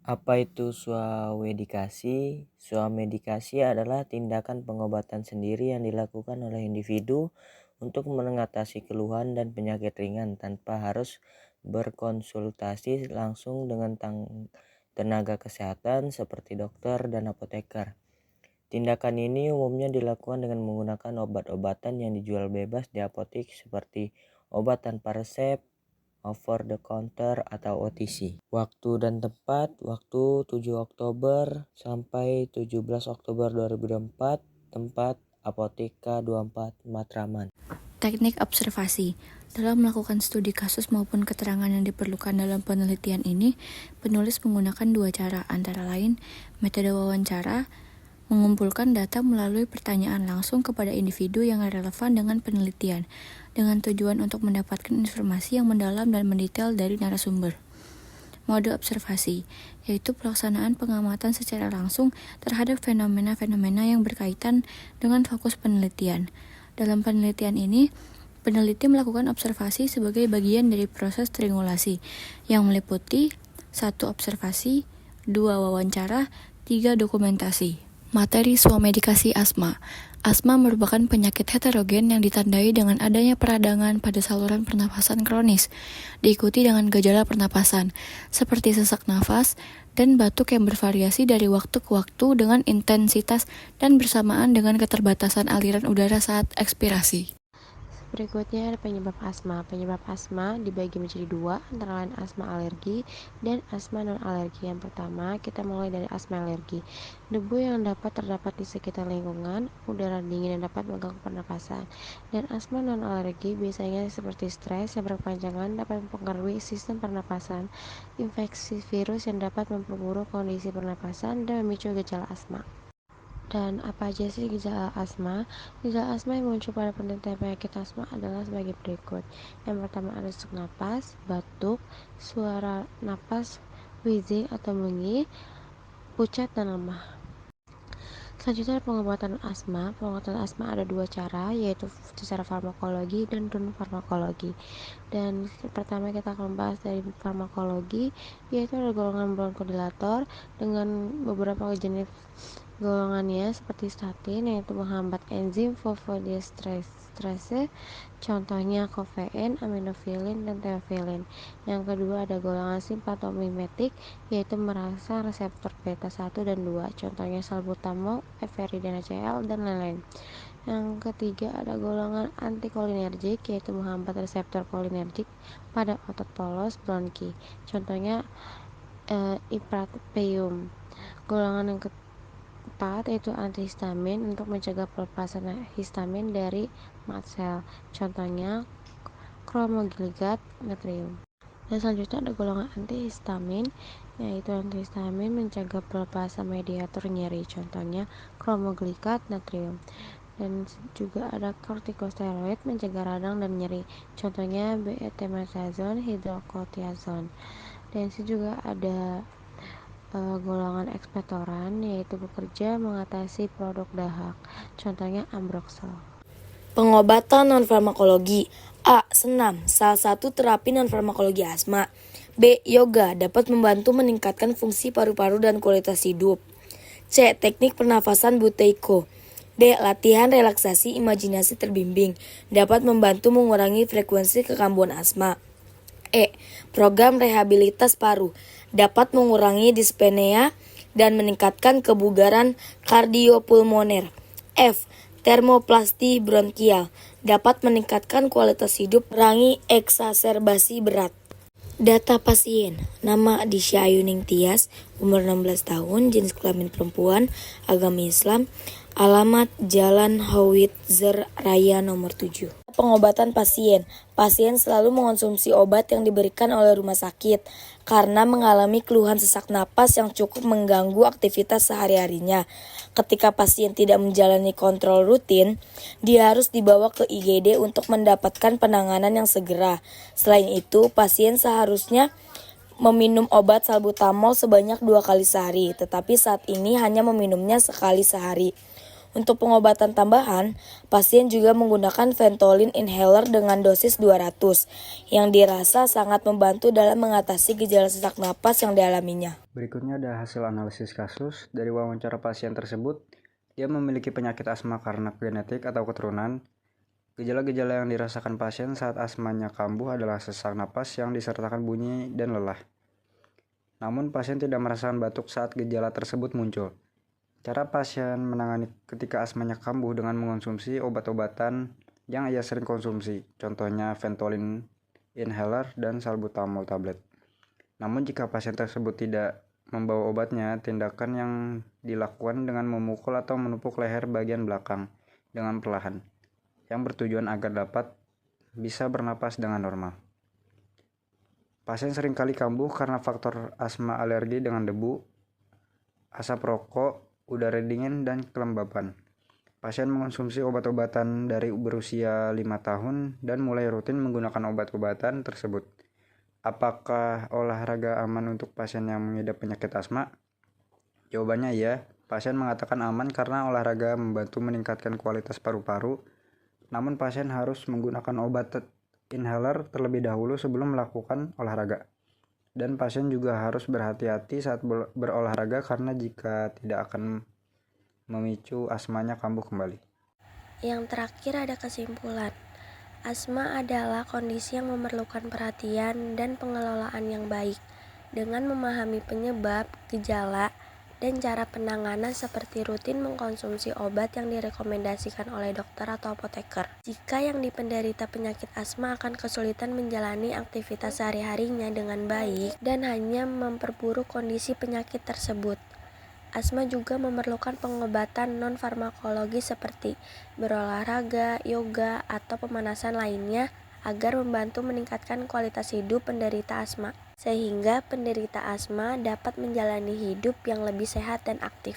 Apa itu swamedikasi? Swamedikasi adalah tindakan pengobatan sendiri yang dilakukan oleh individu untuk mengatasi keluhan dan penyakit ringan tanpa harus berkonsultasi langsung dengan tenaga kesehatan seperti dokter dan apoteker. Tindakan ini umumnya dilakukan dengan menggunakan obat-obatan yang dijual bebas di apotek seperti obat tanpa resep, over the counter atau OTC. Waktu dan tempat, waktu 7 Oktober sampai 17 Oktober 2024, tempat Apoteka 24 Matraman. Teknik observasi. Dalam melakukan studi kasus maupun keterangan yang diperlukan dalam penelitian ini, penulis menggunakan dua cara, antara lain metode wawancara, mengumpulkan data melalui pertanyaan langsung kepada individu yang relevan dengan penelitian, dengan tujuan untuk mendapatkan informasi yang mendalam dan mendetail dari narasumber. Mode observasi, yaitu pelaksanaan pengamatan secara langsung terhadap fenomena-fenomena yang berkaitan dengan fokus penelitian. Dalam penelitian ini, peneliti melakukan observasi sebagai bagian dari proses triangulasi, yang meliputi 1. Observasi, 2. Wawancara, 3. Dokumentasi. Materi swamedikasi asma. Asma merupakan penyakit heterogen yang ditandai dengan adanya peradangan pada saluran pernapasan kronis, diikuti dengan gejala pernapasan, seperti sesak nafas dan batuk yang bervariasi dari waktu ke waktu dengan intensitas dan bersamaan dengan keterbatasan aliran udara saat ekspirasi. Berikutnya ada penyebab asma. Penyebab asma dibagi menjadi dua, antara lain asma alergi dan asma non-alergi. Yang pertama, kita mulai dari asma alergi. Debu yang terdapat di sekitar lingkungan, udara dingin yang dapat mengganggu pernapasan. Dan asma non-alergi biasanya seperti stres yang berkepanjangan dapat mempengaruhi sistem pernapasan, infeksi virus yang dapat memperburuk kondisi pernapasan dan memicu gejala asma. Dan apa aja sih gejala asma? Gejala asma yang muncul pada penderita penyakit asma adalah sebagai berikut. Yang pertama ada sesak napas, batuk, suara napas, wheezing atau mengi, pucat dan lemah. Selanjutnya pengobatan asma. Pengobatan asma ada dua cara, yaitu secara farmakologi dan non farmakologi. Dan pertama kita akan membahas dari farmakologi, yaitu ada golongan bronkodilator dengan beberapa jenis golongannya seperti statin, yaitu menghambat enzim fosfodiesterase, contohnya kofein, aminofilin, dan teofilin. Yang kedua ada golongan simpatomimetik, yaitu merangsang reseptor beta 1 dan 2, contohnya salbutamol, epinephrine HCl, dan lain-lain. Yang ketiga ada golongan antikolinergik, yaitu menghambat reseptor kolinergik pada otot polos bronki, contohnya iprapium. Golongan yang keempat yaitu antihistamin untuk mencegah pelepasan histamin dari mast cell, contohnya kromogligat natrium. Dan selanjutnya ada golongan antihistamin, yaitu antihistamin mencegah pelepasan mediator nyeri, contohnya kromogligat natrium. Dan juga ada kortikosteroid mencegah radang dan nyeri, contohnya betamethasone hidrokortisone. Dan juga ada golongan ekspektoran, yaitu bekerja mengatasi produk dahak, contohnya ambroxol. Pengobatan non-farmakologi. A. Senam, salah satu terapi non-farmakologi asma. B. Yoga, dapat membantu meningkatkan fungsi paru-paru dan kualitas hidup. C. Teknik pernafasan Buteyko. D. Latihan relaksasi imajinasi terbimbing, dapat membantu mengurangi frekuensi kekambuhan asma. E. Program rehabilitas paru, dapat mengurangi dispnea dan meningkatkan kebugaran kardiopulmoner. F. Termoplasti bronkial, dapat meningkatkan kualitas hidup, mengurangi eksaserbasi berat. Data pasien. Nama Disha Ayuning Tias, umur 16 tahun, jenis kelamin perempuan, agama Islam, alamat Jalan Howitzer Raya nomor 7. Pengobatan pasien. Pasien selalu mengonsumsi obat yang diberikan oleh rumah sakit karena mengalami keluhan sesak napas yang cukup mengganggu aktivitas sehari-harinya. Ketika pasien tidak menjalani kontrol rutin, dia harus dibawa ke IGD untuk mendapatkan penanganan yang segera. Selain itu, pasien seharusnya meminum obat salbutamol sebanyak 2 kali sehari, tetapi saat ini hanya meminumnya sekali sehari. Untuk pengobatan tambahan, pasien juga menggunakan Ventolin inhaler dengan dosis 200 yang dirasa sangat membantu dalam mengatasi gejala sesak napas yang dialaminya. Berikutnya ada hasil analisis kasus. Dari wawancara pasien tersebut, dia memiliki penyakit asma karena genetik atau keturunan. Gejala-gejala yang dirasakan pasien saat asmanya kambuh adalah sesak napas yang disertakan bunyi dan lelah. Namun pasien tidak merasakan batuk saat gejala tersebut muncul. Cara pasien menangani ketika asmanya kambuh dengan mengonsumsi obat-obatan yang ia sering konsumsi, contohnya Ventolin inhaler dan salbutamol tablet. Namun jika pasien tersebut tidak membawa obatnya, tindakan yang dilakukan dengan memukul atau menepuk leher bagian belakang dengan perlahan, yang bertujuan agar dapat bisa bernapas dengan normal. Pasien seringkali kambuh karena faktor asma alergi dengan debu, asap rokok, udara dingin, dan kelembapan. Pasien mengonsumsi obat-obatan dari berusia 5 tahun dan mulai rutin menggunakan obat-obatan tersebut. Apakah olahraga aman untuk pasien yang mengidap penyakit asma? Jawabannya iya. Pasien mengatakan aman karena olahraga membantu meningkatkan kualitas paru-paru. Namun pasien harus menggunakan obat inhaler terlebih dahulu sebelum melakukan olahraga. Dan pasien juga harus berhati-hati saat berolahraga karena jika tidak akan memicu asmanya kambuh kembali. Yang terakhir ada kesimpulan. Asma adalah kondisi yang memerlukan perhatian dan pengelolaan yang baik. Dengan memahami penyebab, gejala, dan cara penanganan seperti rutin mengkonsumsi obat yang direkomendasikan oleh dokter atau apoteker. Jika yang dipenderita penyakit asma akan kesulitan menjalani aktivitas sehari-harinya dengan baik dan hanya memperburuk kondisi penyakit tersebut. Asma juga memerlukan pengobatan non-farmakologi seperti berolahraga, yoga, atau pemanasan lainnya agar membantu meningkatkan kualitas hidup penderita asma, sehingga penderita asma dapat menjalani hidup yang lebih sehat dan aktif.